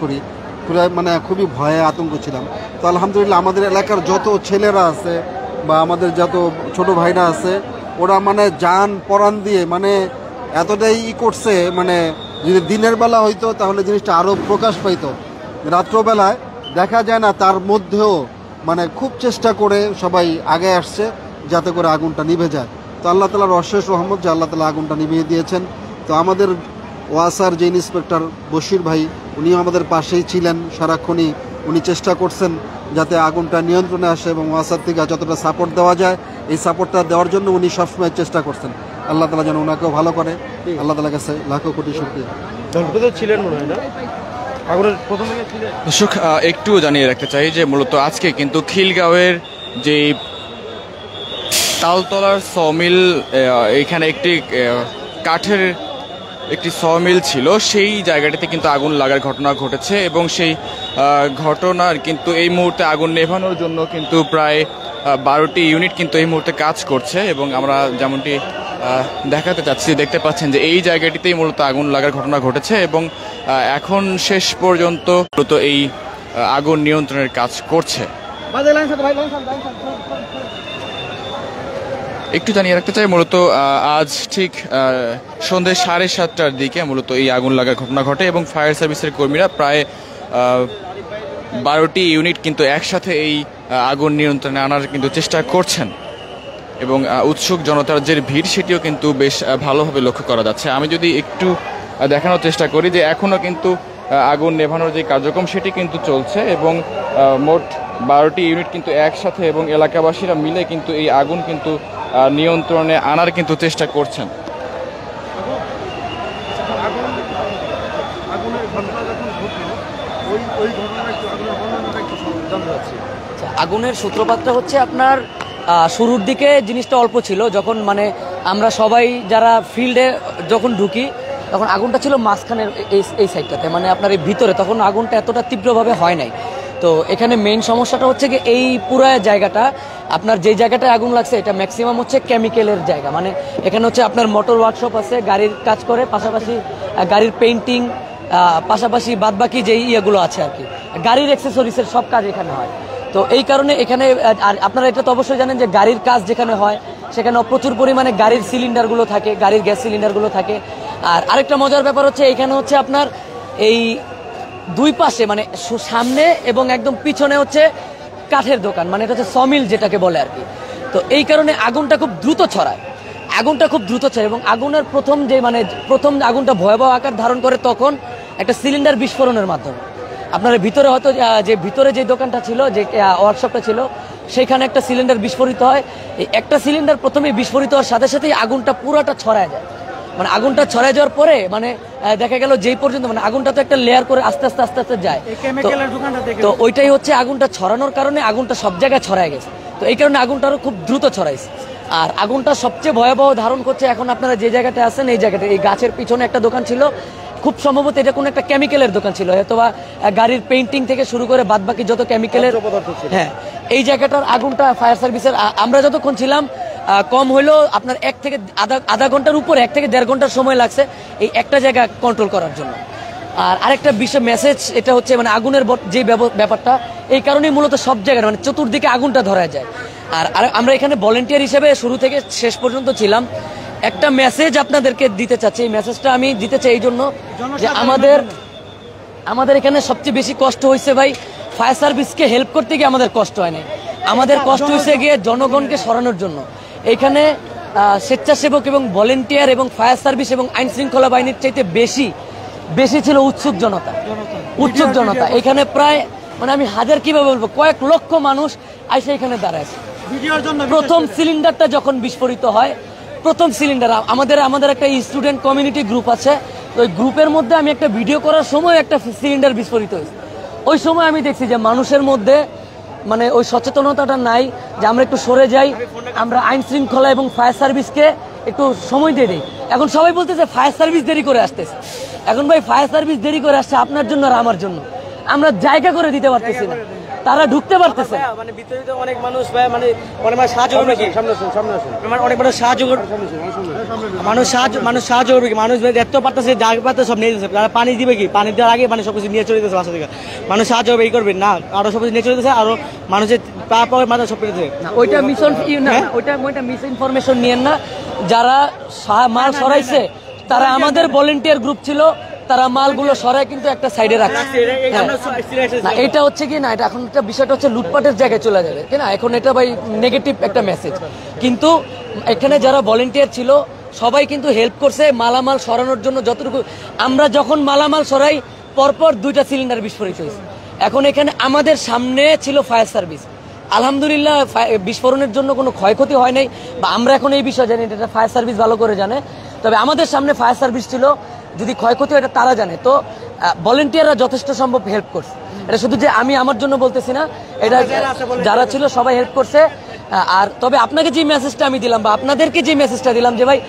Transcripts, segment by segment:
করি, মানে খুবই ভয়ে আতঙ্ক ছিলাম। তো আলহামদুলিল্লাহ আমাদের এলাকার যত ছেলেরা আছে বা আমাদের যত ছোট ভাইরা আছে ওরা মানে জান পরাণ দিয়ে মানে এতটাই করছে, মানে যদি দিনের বেলা হইতো তাহলে জিনিসটা আরও প্রকাশ পাইতো, রাত্রবেলায় দেখা যায় না, তার মধ্যেও মানে খুব চেষ্টা করে সবাই আগে আসছে যাতে করে আগুনটা নিভে যায়। তো আল্লাহ তাআলার অশেষ রহমত যে আল্লাহ তাআলা আগুনটা নিভিয়ে দিয়েছেন। তো আমাদের ওয়াসার যে ইন্সপেক্টর বশির ভাই উনিও আমাদের পাশেই ছিলেন, সারাক্ষণই উনি চেষ্টা করছেন যাতে আগুনটা নিয়ন্ত্রণে আসে এবং ওয়াসার থেকে যতটা সাপোর্ট দেওয়া যায় এই সাপোর্টটা দেওয়ার জন্য উনি সবসময় চেষ্টা করছেন। আল্লাহ তাআলা যেন ওনাকেও ভালো করে, আল্লাহ তাআলার কাছে লাখো কোটি শুকরিয়া। ছিলেন মনে হয় না দর্শক, একটু জানিয়ে রাখতে চাই যে মূলত আজকে কিন্তু খিলগাঁওয়ের যে তালতলার সমিল, এখানে একটি কাঠের একটি সমিল ছিল, সেই জায়গাটিতে কিন্তু আগুন লাগার ঘটনা ঘটেছে এবং সেই ঘটনার কিন্তু এই মুহূর্তে আগুন নেভানোর জন্য কিন্তু প্রায় 12টি ইউনিট কিন্তু এই মুহূর্তে কাজ করছে এবং আমরা যেমনটি দেখাতে চাচ্ছি, দেখতে পাচ্ছেন যে এই জায়গাটিতেই মূলত আগুন লাগার ঘটনা ঘটেছে এবং এখন শেষ পর্যন্ত মূলত এই আগুন নিয়ন্ত্রণের কাজ করছে। একটু জানিয়ে রাখতে চাই মূলত আজ ঠিক সন্ধ্যে 7:30টার দিকে মূলত এই আগুন লাগার ঘটনা ঘটে এবং ফায়ার সার্ভিসের কর্মীরা প্রায় 12টি ইউনিট কিন্তু একসাথে এই আগুন নিয়ন্ত্রণে আনার কিন্তু চেষ্টা করছেন এবং উৎসুক জনতার যে ভিড় সেটিও কিন্তু বেশ ভালোভাবে লক্ষ্য করা যাচ্ছে। আমি যদি একটু দেখানোর চেষ্টা করি যে এখনও কিন্তু আগুন নেভানোর যে কার্যক্রম সেটি কিন্তু চলছে এবং মোট 12টি ইউনিট কিন্তু একসাথে এবং এলাকাবাসীরা মিলে কিন্তু এই আগুন কিন্তু নিয়ন্ত্রণে আনার কিন্তু চেষ্টা করছেন। আগুনের সূত্রপাতটা হচ্ছে আপনার শুরুর দিকে জিনিসটা অল্প ছিল, যখন মানে আমরা সবাই যারা ফিল্ডে যখন ঢুকি তখন আগুনটা ছিল মাঝখানের এই সাইডটাতে, মানে আপনার এই ভিতরে, তখন আগুনটা এতটা তীব্রভাবে হয় নাই। তো এখানে মেইন সমস্যাটা হচ্ছে কি এই পুরো জায়গাটা আপনার যেই জায়গাটায় আগুন লাগছে এটা ম্যাক্সিমাম হচ্ছে কেমিক্যালের জায়গা, মানে এখানে হচ্ছে আপনার মোটর ওয়ার্কশপ আছে, গাড়ির কাজ করে, পাশাপাশি গাড়ির পেইন্টিং, পাশাপাশি বাদবাকি যেই ইয়েগুলো আছে আর কি, গাড়ির অ্যাক্সেসরিজের সব কাজ এখানে হয়। তো এই কারণে এখানে আর আপনারা এটা তো অবশ্যই জানেন যে গাড়ির কাজ যেখানে হয় সেখানে প্রচুর পরিমাণে গাড়ির সিলিন্ডারগুলো থাকে, গাড়ির গ্যাস সিলিন্ডারগুলো থাকে। আর আরেকটা মজার ব্যাপার হচ্ছে এখানে হচ্ছে আপনার এই দুই পাশে মানে সামনে এবং একদম পিছনে হচ্ছে কাঠের দোকান, মানে এটা হচ্ছে সমিল যেটাকে বলে আর কি। তো এই কারণে আগুনটা খুব দ্রুত ছড়ায়, এবং আগুনের প্রথম আগুনটা ভয়াবহ আকার ধারণ করে তখন একটা সিলিন্ডার বিস্ফোরণের মাধ্যমে। আপনার ভিতরে হয়তো যে ভিতরে যে দোকানটা ছিল, যে ওয়ার্কশপটা ছিল, সেখানে একটা সিলিন্ডার বিস্ফোরিত হয়। এই একটা সিলিন্ডার প্রথমে বিস্ফোরিত হওয়ার সাথে সাথেই আগুনটা পুরোটা ছড়ায় যায়, মানে আগুনটা ছড়ায় যাওয়ার পরে মানে দেখা গেল যেই পর্যন্ত মানে আগুনটা তো একটা লেয়ার করে আস্তে আস্তে যায়, তো ওইটাই হচ্ছে আগুনটা ছড়ানোর কারণে আগুনটা সব জায়গায় ছড়ায় গেছে। তো এই কারণে আগুনটা আরো খুব দ্রুত ছড়াইছে। আর আগুনটা সবচেয়ে ভয়াবহ ধারণ করছে এখন আপনারা যে জায়গাটা আছেন, এই জায়গাটা, এই গাছের পিছনে একটা দোকান ছিল, খুব সম্ভবত এটা কোনো একটা কেমিক্যালের দোকান ছিল, অথবা গাড়ির পেইন্টিং থেকে শুরু করে বাদবাকি যত কেমিক্যালের, হ্যাঁ, এই জায়গাটার আগুনটা ফায়ার সার্ভিসের আমরা যতক্ষণ ছিলাম কম হইলেও আপনার 1 থেকে আধা ঘন্টার উপর 1 থেকে 1.5 ঘন্টার সময় লাগছে এই একটা জায়গা কন্ট্রোল করার জন্য। আর আরেকটা বিষয় মেসেজ এটা হচ্ছে মানে আগুনের যে ব্যাপারটা, এই কারণেই মূলত সব জায়গায় মানে চতুর্দিকে আগুনটা ধরা যায়। আর আমরা এখানে ভলেন্টিয়ার হিসেবে শুরু থেকে শেষ পর্যন্ত ছিলাম। একটা মেসেজ আপনাদেরকে দিতে চাচ্ছি, এই মেসেজটা আমি দিতে চাই এই জন্য যে আমাদের এখানে সবচেয়ে বেশি কষ্ট হয়েছে ভাই ফায়ার সার্ভিসকে হেল্প করতে গিয়ে আমাদের কষ্ট হয় নাই, আমাদের কষ্ট হয়েছে গিয়ে জনগণকে সরানোর জন্য। এইখানে স্বেচ্ছাসেবক এবং ভলেন্টিয়ার এবং ফায়ার সার্ভিস এবং আইন শৃঙ্খলা বাহিনীর চাইতে বেশি ছিল উৎসুক জনতা। এখানে প্রায় মানে আমি হাজার কিভাবে বলবো, কয়েক লক্ষ মানুষ আইসে এখানে দাঁড়াইছে। প্রথম সিলিন্ডারটা যখন বিস্ফোরিত হয়, প্রথম সিলিন্ডার আমাদের একটা স্টুডেন্ট কমিউনিটি গ্রুপ আছে, ওই গ্রুপের মধ্যে আমি একটা ভিডিও করার সময় একটা সিলিন্ডার বিস্ফোরিত হয়েছে। ওই সময় আমি দেখছি যে মানুষের মধ্যে মানে ওই সচেতনতাটা নাই যে আমরা একটু সরে যাই, আমরা আইন শৃঙ্খলা এবং ফায়ার সার্ভিসকে একটু সময় দিয়ে দিই। এখন সবাই বলতেছে ফায়ার সার্ভিস দেরি করে আসতেছে। এখন ভাই ফায়ার সার্ভিস দেরি করে আসছে আপনার জন্য আর আমার জন্য, আমরা জায়গা করে দিতে পারতেছি না। তারা ঢুকতে পারতেছে না। মানে ভিতরে তো অনেক মানুষ ভাই, মানে অনেক মানুষ সাহায্য করবে কি, সামনে আসুন, মানে অনেক মানুষ সাহায্য করবে, মানুষ সাহায্য করবে কি, মানুষ দেখতে পারতেছে, যা পারতেছে সব নিয়ে যেতেছে, যারা পানি দিবে কি, পানি দেওয়ার আগে মানে সবকিছু নিয়ে চলে যেতেছে বাসা থেকে, মানুষ সাহায্য হবে এই করবে না, আরো সবকিছু নিয়ে চলে যেতেছে, আরো মানুষের পা পাওয়ার মাথা সব পেরেছে। ওইটা ওইটা মিস ইনফরমেশন নিয়েন না। যারা মাল সরাইছে তারা আমাদের ভলেন্টিয়ার গ্রুপ ছিল, তারা মালগুলো সরায় কিন্তু একটা সাইডে রাখছে। না এটা হচ্ছে কি না, এটা এখন একটা বিষয়টা হচ্ছে লুটপাটের জায়গায় চলে যাবে কি না, এখন এটা ভাই নেগেটিভ একটা মেসেজ। কিন্তু এখানে যারা ভলেন্টিয়ার ছিল সবাই কিন্তু হেল্প করছে মালামাল সরানোর জন্য। যতটুকু আমরা যখন মালামাল সরাই পরপর 2টা সিলিন্ডার বিস্ফোরিত হয়েছে। এখন এখানে আমাদের সামনে ছিল ফায়ার সার্ভিস, আলহামদুলিল্লাহ বিস্ফোরণের জন্য কোনো ক্ষয়ক্ষতি হয় নাই, বা আমরা এখন এই বিষয় জানি, এটা ফায়ার সার্ভিস ভালো করে জানে। তবে আমাদের সামনে ফায়ার সার্ভিস ছিল, যদি ক্ষয়ক্ষতি হয় এটা তারা জানে। তো ভলেন্টিয়াররা যথেষ্ট সম্ভব হেল্প করছে। এটা শুধু যে আমি আমার জন্য বলতেছি না, এটা যারা ছিল সবাই হেল্প করছে। আর তবে আপনাকে যে মেসেজটা আমি দিলাম বা আপনাদেরকে যে মেসেজটা দিলাম যে ভাই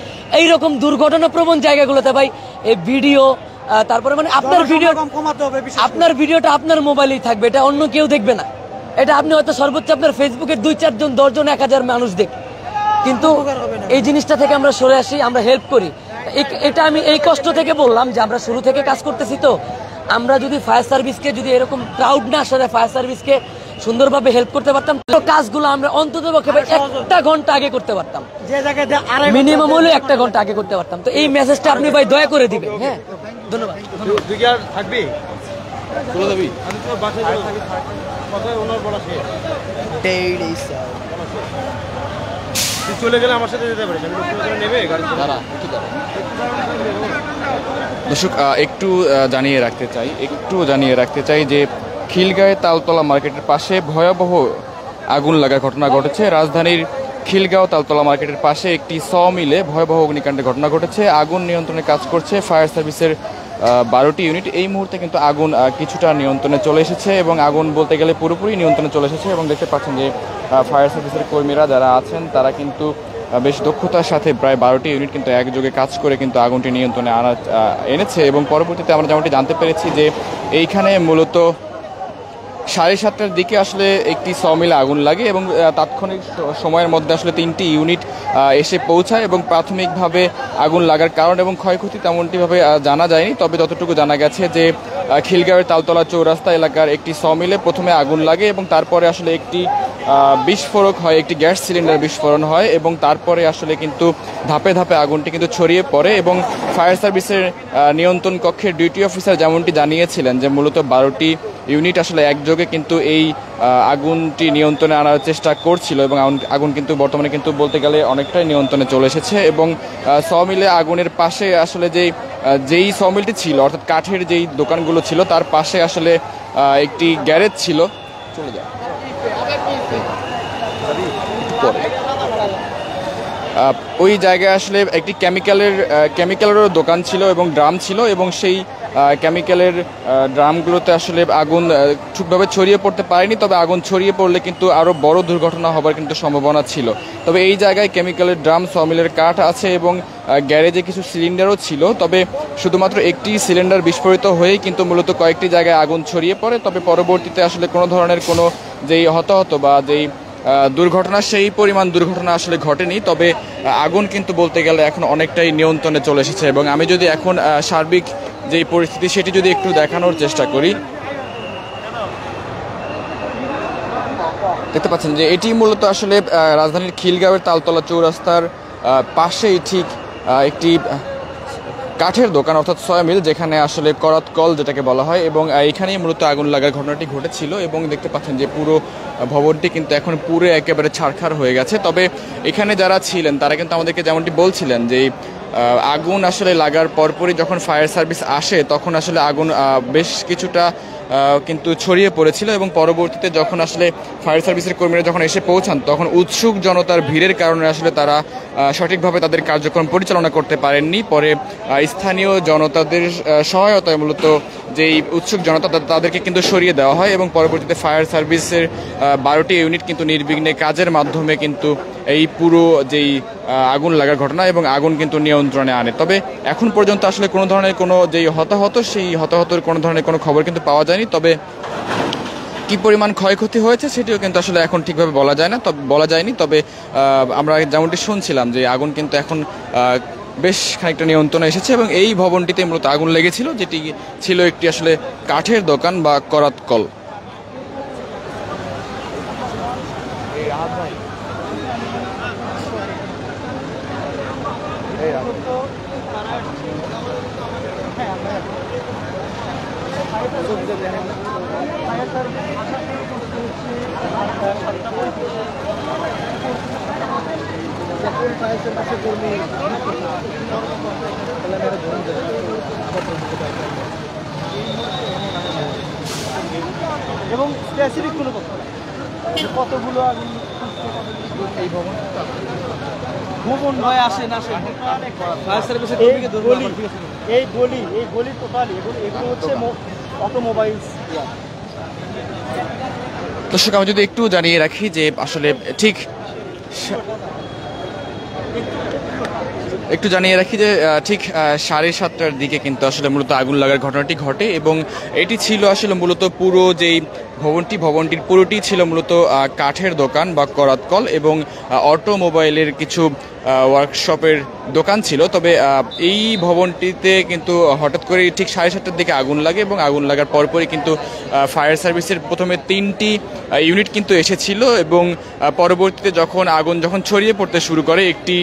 এইরকম দুর্ঘটনাপ্রবণ জায়গাগুলোতে ভাই এই ভিডিও, তারপরে মানে আপনার ভিডিওটা আপনার মোবাইলেই থাকবে, এটা অন্য কেউ দেখবে না। এটা আপনি হয়তো সর্বোচ্চ আপনার ফেসবুকে 2-4 জন 10 জন 1000 মানুষ দেখে, কিন্তু এই জিনিসটা থেকে আমরা সরে আসি, আমরা হেল্প করি। এটা আমি এই কষ্ট থেকে বললাম যে আমরা শুরু থেকে কাজ করতেছি। তো আমরা যদি ফায়ার সার্ভিসকে যদি এরকম ক্রাউড না আসলে ফায়ার সার্ভিসকে সুন্দরভাবে হেল্প করতে পারতাম, তো কাজগুলো আমরা অন্তত পক্ষে 1 ঘন্টা আগে করতে পারতাম, যে জায়গায় মিনিমাম হলে 1 ঘন্টা আগে করতে পারতাম। তো এই মেসেজটা আপনি ভাই দয়া করে দিবেন। হ্যাঁ, ধন্যবাদ। তুই কি আর থাকবি, চলে যাবি? আমি তো বাসায় থাকি, কথায় ওনার বলা শেষ। তুই চলে গেলে আমার সাথে যেতে পারিস, আমি নেবে গাড়ি দর্শক একটু জানিয়ে রাখতে চাই যে খিলগাঁওয়ে তালতলা মার্কেটের পাশে ভয়াবহ আগুন লাগার ঘটনা ঘটেছে। রাজধানীর খিলগাঁও তালতলা মার্কেটের পাশে একটি মিলে ভয়াবহ অগ্নিকাণ্ডের ঘটনা ঘটেছে। আগুন নিয়ন্ত্রণে কাজ করছে ফায়ার সার্ভিসের 12টি ইউনিট। এই মুহূর্তে কিন্তু আগুন কিছুটা নিয়ন্ত্রণে চলে এসেছে, এবং আগুন বলতে গেলে পুরোপুরি নিয়ন্ত্রণে চলে এসেছে। এবং দেখতে পাচ্ছেন যে ফায়ার সার্ভিসের কর্মীরা যারা আছেন তারা কিন্তু বেশ দক্ষতার সাথে প্রায় 12টি ইউনিট কিন্তু একযোগে কাজ করে কিন্তু আগুনটি নিয়ন্ত্রণে এনেছে। এবং পরবর্তীতে আমরা যেমনটি জানতে পেরেছি যে এইখানে মূলত 7:30টার দিকে আসলে একটি মিলে আগুন লাগে, এবং তাৎক্ষণিক সময়ের মধ্যে আসলে 3টি ইউনিট এসে পৌঁছায়, এবং প্রাথমিকভাবে আগুন লাগার কারণ এবং ক্ষয়ক্ষতি তেমনটিভাবে জানা যায়নি। তবে যতটুকু জানা গেছে যে খিলগাঁওয়ের তালতলা চৌরাস্তা এলাকার একটি মিলে প্রথমে আগুন লাগে, এবং তারপরে আসলে একটি বিস্ফোরক হয়, একটি গ্যাস সিলিন্ডার বিস্ফোরণ হয়, এবং তারপরে আসলে কিন্তু ধাপে ধাপে আগুনটি কিন্তু ছড়িয়ে পড়ে। এবং ফায়ার সার্ভিসের নিয়ন্ত্রণ কক্ষের ডিউটি অফিসার যেমনটি জানিয়েছিলেন যে মূলত 12টি ইউনিট আসলে একযোগে কিন্তু এই আগুনটি নিয়ন্ত্রণে আনার চেষ্টা করছিল, এবং আগুন কিন্তু বর্তমানে কিন্তু বলতে গেলে অনেকটাই নিয়ন্ত্রণে চলে এসেছে। এবং মিলে আগুনের পাশে আসলে যেই মিলটি ছিল, অর্থাৎ কাঠের যেই দোকানগুলো ছিল তার পাশে আসলে একটি গ্যারেজ ছিল। চলে যায় ওই জায়গায় আসলে একটি কেমিক্যালেরও দোকান ছিল এবং ড্রাম ছিল, এবং সেই কেমিক্যালের ড্রামগুলোতে আসলে আগুন ঠিকভাবে ছড়িয়ে পড়তে পারেনি। তবে আগুন ছড়িয়ে পড়লে কিন্তু আরও বড় দুর্ঘটনা হবার কিন্তু সম্ভাবনা ছিল। তবে এই জায়গায় কেমিক্যালের ড্রাম, মিলের কাঠ আছে, এবং গ্যারেজে কিছু সিলিন্ডারও ছিল। তবে শুধুমাত্র একটি সিলিন্ডার বিস্ফোরিত হয়েই কিন্তু মূলত কয়েকটি জায়গায় আগুন ছড়িয়ে পড়ে। তবে পরবর্তীতে আসলে কোনো ধরনের কোনো যেই হতাহত বা যেই দুর্ঘটনা, সেই পরিমাণ দুর্ঘটনা আসলে ঘটেনি। তবে আগুন কিন্তু বলতে গেলে এখন অনেকটাই নিয়ন্ত্রণে চলে এসেছে। এবং আমি যদি এখন সার্বিক যেই পরিস্থিতি সেটি যদি একটু দেখানোর চেষ্টা করি, দেখতে পাচ্ছেন যে এটি মূলত আসলে রাজধানীর খিলগাঁওয়ের তালতলা চৌরাস্তার পাশেই ঠিক একটি কাঠের দোকান, অর্থাৎ মিল, যেখানে আসলে করাত কল যেটাকে বলা হয়, এবং এখানেই মূলত আগুন লাগার ঘটনাটি ঘটেছিল। এবং দেখতে পাচ্ছেন যে পুরো ভবনটি কিন্তু এখন পুরো একেবারে ছারখার হয়ে গেছে। তবে এখানে যারা ছিলেন তারা কিন্তু আমাদেরকে যেমনটি বলছিলেন যে আগুন আসলে লাগার পরপরই যখন ফায়ার সার্ভিস আসে তখন আসলে আগুন বেশ কিছুটা কিন্তু ছড়িয়ে পড়েছিল, এবং পরবর্তীতে যখন আসলে ফায়ার সার্ভিসের কর্মীরা যখন এসে পৌঁছান তখন উৎসুক জনতার ভিড়ের কারণে আসলে তারা সঠিকভাবে তাদের কার্যক্রম পরিচালনা করতে পারেননি। পরে স্থানীয় জনতাদের সহায়তায় মূলত যেই উৎসুক জনতা তাদেরকে কিন্তু সরিয়ে দেওয়া হয়, এবং পরবর্তীতে ফায়ার সার্ভিসের 12টি ইউনিট কিন্তু নির্বিঘ্নে কাজের মাধ্যমে কিন্তু এই পুরো যেই আগুন লাগার ঘটনা এবং আগুন কিন্তু নিয়ন্ত্রণে আনে। তবে এখন পর্যন্ত আসলে কোনো ধরনের কোনো যেই হতাহত, সেই হতাহতের কোনো ধরনের কোনো খবর কিন্তু পাওয়া যায়নি। তবে কি পরিমাণ ক্ষয়ক্ষতি হয়েছে সেটিও কিন্তু আসলে এখন ঠিকভাবে বলা যায় না, তবে বলা যায়নি। তবে আমরা যেমনটি শুনছিলাম যে আগুন কিন্তু এখন বেশ খানিকটা নিয়ন্ত্রণে এসেছে এবং এই ভবনটিতে মূলত আগুন লেগেছিল, যেটি ছিল একটি আসলে কাঠের দোকান বা করাত কল। এবং স্পেসিফিক কোনো কথা কতগুলো আগুন এই ভবন নয় আসেন ফায়ার সার্ভিসের এই গলি টোটালি এগুলো হচ্ছে অটোমোবাইলস। দর্শক আমি যদি একটু জানিয়ে রাখি যে আসলে ঠিক একটু জানিয়ে রাখি যে ঠিক 7:30টার দিকে কিন্তু আসলে মূলত আগুন লাগার ঘটনাটি ঘটে এবং এটি ছিল আসলে মূলত পুরো যেই ভবনটির পুরোটি ছিল মূলত কাঠের দোকান বা করাত কল এবং অটোমোবাইলের কিছু ওয়ার্কশপের দোকান ছিল। তবে এই ভবনটিতে কিন্তু হঠাৎ করে ঠিক 7:30টার দিকে আগুন লাগে এবং আগুন লাগার পরপরই কিন্তু ফায়ার সার্ভিসের প্রথমে 3টি ইউনিট কিন্তু এসেছিল এবং পরবর্তীতে আগুন যখন ছড়িয়ে পড়তে শুরু করে একটি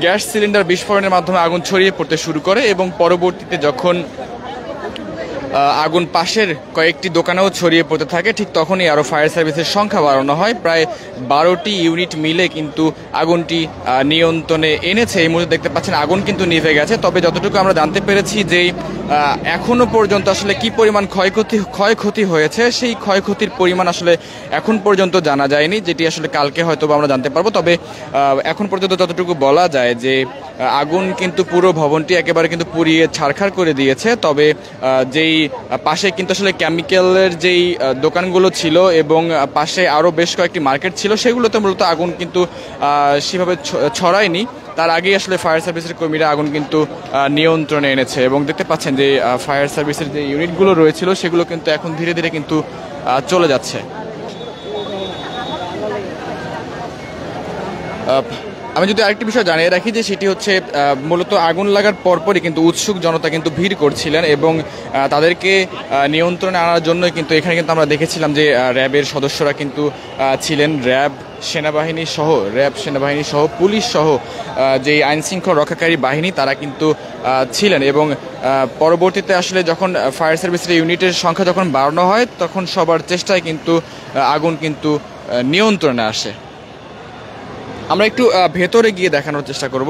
গ্যাস সিলিন্ডার বিস্ফোরণের মাধ্যমে আগুন ছড়িয়ে পড়তে শুরু করে এবং পরবর্তীতে যখন আগুন পাশের কয়েকটি দোকানেও ছড়িয়ে পড়তে থাকে ঠিক তখনই আরও ফায়ার সার্ভিসের সংখ্যা বাড়ানো হয়। প্রায় 12টি ইউনিট মিলে কিন্তু আগুনটি নিয়ন্ত্রণে এনেছে। এই মুহূর্তে দেখতে পাচ্ছেন আগুন কিন্তু নিভে গেছে। তবে যতটুকু আমরা জানতে পেরেছি যে এখনো পর্যন্ত আসলে কি পরিমাণ ক্ষয়ক্ষতি হয়েছে সেই ক্ষয়ক্ষতির পরিমাণ আসলে এখন পর্যন্ত জানা যায়নি, যেটি আসলে কালকে হয়তো আমরা জানতে পারবো। তবে এখন পর্যন্ত যতটুকু বলা যায় যে আগুন কিন্তু পুরো ভবনটি একেবারে কিন্তু পুড়িয়ে ছারখার করে দিয়েছে। তবে যেই পাশে কিন্তু আসলে কেমিক্যালের যেই দোকানগুলো ছিল এবং পাশে আরও বেশ কয়েকটি মার্কেট ছিল সেগুলোতে মূলত আগুন কিন্তু সেভাবে ছড়ায়নি। তার আগেই আসলে ফায়ার সার্ভিসের কর্মীরা আগুন কিন্তু নিয়ন্ত্রণে এনেছে এবং দেখতে পাচ্ছেন যে ফায়ার সার্ভিসের যে ইউনিটগুলো রয়েছিল সেগুলো কিন্তু এখন ধীরে ধীরে কিন্তু চলে যাচ্ছে। আমি যদি আরেকটি বিষয় জানিয়ে রাখি যে সেটি হচ্ছে মূলত আগুন লাগার পরপরই কিন্তু উৎসুক জনতা কিন্তু ভিড় করছিলেন এবং তাদেরকে নিয়ন্ত্রণে আনার জন্য কিন্তু এখানে কিন্তু আমরা দেখেছিলাম যে র্যাবের সদস্যরা কিন্তু ছিলেন, র্যাব সেনাবাহিনী সহ পুলিশ সহ যেই আইনশৃঙ্খলা রক্ষাকারী বাহিনী তারা কিন্তু ছিলেন এবং পরবর্তীতে আসলে যখন ফায়ার সার্ভিসের ইউনিটের সংখ্যা যখন বাড়ানো হয় তখন সবার চেষ্টায় কিন্তু আগুন কিন্তু নিয়ন্ত্রণে আসে। আমরা একটু ভেতরে গিয়ে দেখানোর চেষ্টা করব।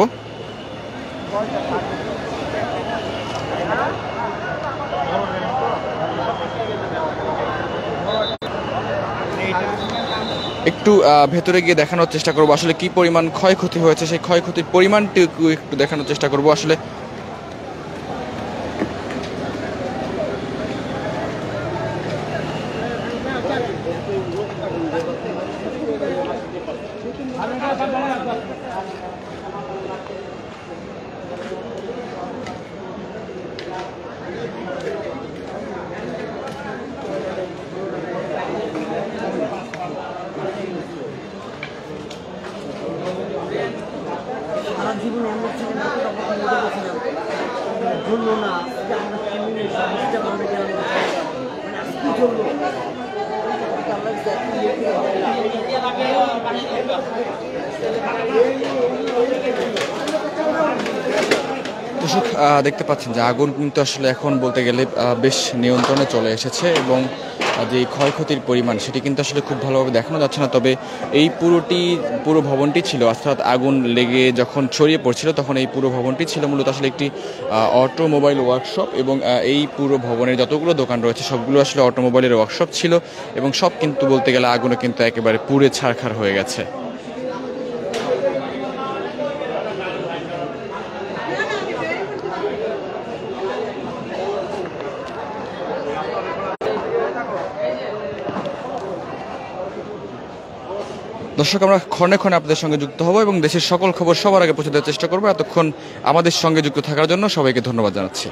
একটু ভেতরে গিয়ে দেখানোর চেষ্টা করব আসলে কি পরিমাণ ক্ষয়ক্ষতি হয়েছে, সেই ক্ষয়ক্ষতির পরিমাণটুকু একটু দেখানোর চেষ্টা করব। আসলে দর্শক দেখতে পাচ্ছেন যে আগুন কিন্তু আসলে এখন বলতে গেলে বেশ নিয়ন্ত্রণে চলে এসেছে এবং যে ক্ষয়ক্ষতির পরিমাণ সেটি কিন্তু আসলে খুব ভালোভাবে দেখানো যাচ্ছে না। তবে এই পুরো ভবনটি ছিল, অর্থাৎ আগুন লেগে যখন ছড়িয়ে পড়ছিল তখন এই পুরো ভবনটি ছিল মূলত আসলে একটি অটোমোবাইল ওয়ার্কশপ এবং এই পুরো ভবনের যতগুলো দোকান রয়েছে সবগুলো আসলে অটোমোবাইলের ওয়ার্কশপ ছিল এবং সব কিন্তু বলতে গেলে আগুনে কিন্তু একেবারে পুড়ে ছারখার হয়ে গেছে। দর্শক আমরা ক্ষণে ক্ষণে আপনাদের সঙ্গে যুক্ত হব এবং দেশের সকল খবর সবার আগে পৌঁছে দেওয়ার চেষ্টা করবো। এতক্ষণ আমাদের সঙ্গে যুক্ত থাকার জন্য সবাইকে ধন্যবাদ জানাচ্ছি।